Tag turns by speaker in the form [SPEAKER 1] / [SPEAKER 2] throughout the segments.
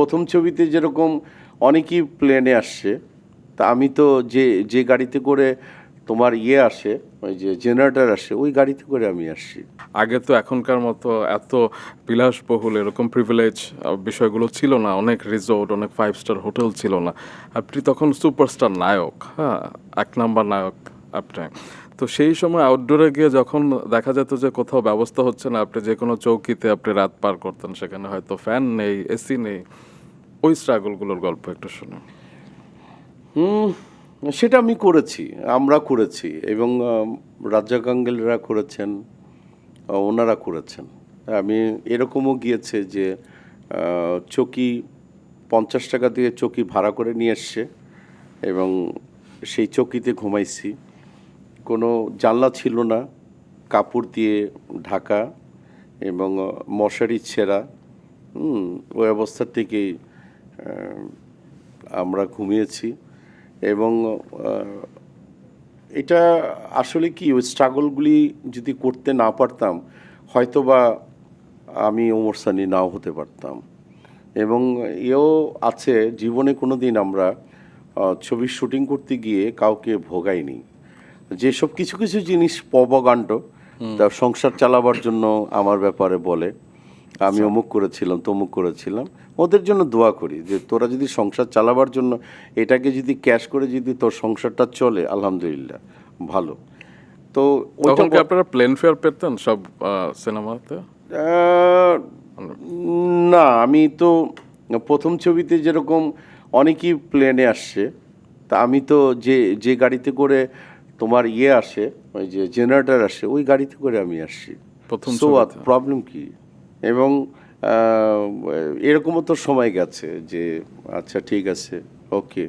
[SPEAKER 1] প্রথম ছবিতে যেরকম অনেকেই প্লেনে আসছে, তা আমি তো যে গাড়িতে করে তোমার আসে, ওই যে জেনারেটর আসে, ওই গাড়িতে করে আমি আসছি।
[SPEAKER 2] আগে তো এখনকার মতো এত বিলাসবহুল এরকম প্রিভিলেজ বিষয়গুলো ছিল না, অনেক রিসোর্ট, অনেক 5 স্টার হোটেল ছিল না। আপনি তখন সুপারস্টার নায়ক, হ্যাঁ, 1 নাম্বার নায়ক আপনি। তো সেই সময় আউটডোরে গিয়ে যখন দেখা যেত যে কোথাও ব্যবস্থা হচ্ছে না, আপনি যে কোনো চৌকিতে আপনি রাত পার করতেন, সেখানে হয়তো ফ্যান নেই, এসি নেই, ওই স্ট্রাগলগুলোর গল্প একটু শুনুন।
[SPEAKER 1] সেটা আমি করেছি, আমরা করেছি, এবং রাজ্জাক আঙ্কেলরা করেছেন, ওনারা করেছেন। আমি এরকমও গিয়েছে যে চৌকি 50 টাকা দিয়ে চৌকি ভাড়া করে নিয়ে এসছে, এবং সেই চৌকিতে ঘুমাইছি। কোনো জানলা ছিল না, কাপড় দিয়ে ঢাকা, এবং মশারি ছেঁড়া। ওই অবস্থা থেকেই আমরা ঘুমিয়েছি। এবং এটা আসলে কি, ওই স্ট্রাগলগুলি যদি করতে না পারতাম, হয়তোবা আমি ওমর সানি নাও হতে পারতাম। এবং এও আছে, জীবনে কোনো দিন আমরা ছবির শুটিং করতে গিয়ে কাউকে ভোগাইনি। যেসব কিছু কিছু জিনিস প্রপাগান্ড, তার সংসার চালাবার জন্য আমার ব্যাপারে বলে, আমি অমুক করেছিলাম তমুক করেছিলাম, ওদের জন্য দোয়া করি যে তোরা যদি সংসার চালাবার জন্য এটাকে যদি ক্যাশ করে যদি তোর সংসারটা চলে, আলহামদুলিল্লাহ ভালো। তো
[SPEAKER 2] তখন কি আপনারা প্লেন ফেয়ার পেতেন সব সিনেমাতে?
[SPEAKER 1] আহ, না, আমি তো প্রথম ছবিতে যেরকম অনেকেই প্লেনে আসছে, তা আমি তো যে গাড়িতে করে তোমার আসে, ওই যে জেনারেটর আসে, ওই গাড়িতে করে আমি আসছি।
[SPEAKER 2] প্রথম
[SPEAKER 1] সো
[SPEAKER 2] ছবিতে
[SPEAKER 1] প্রবলেম কি? এবং এরকমও তো সময় গেছে যে আচ্ছা ঠিক আছে, ওকে,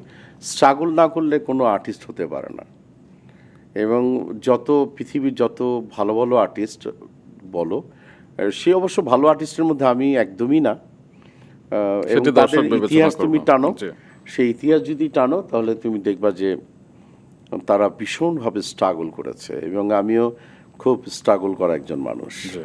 [SPEAKER 1] স্ট্রাগল না করলে কোনো আর্টিস্ট হতে পারে না। এবং যত পৃথিবীর যত ভালো ভালো আর্টিস্ট বলো, সে অবশ্য ভালো আর্টিস্টের মধ্যে আমি একদমই না। এবং
[SPEAKER 2] সেটি
[SPEAKER 1] তাদের
[SPEAKER 2] দর্শক বিবেচনা
[SPEAKER 1] ইতিহাস তুমি
[SPEAKER 2] করবে।
[SPEAKER 1] টানো,
[SPEAKER 2] জি।
[SPEAKER 1] সেই ইতিহাস যদি টানো তাহলে তুমি দেখবা যে তারা ভীষণভাবে স্ট্রাগল করেছে, এবং আমিও খুব স্ট্রাগল করা একজন মানুষ।
[SPEAKER 2] জি।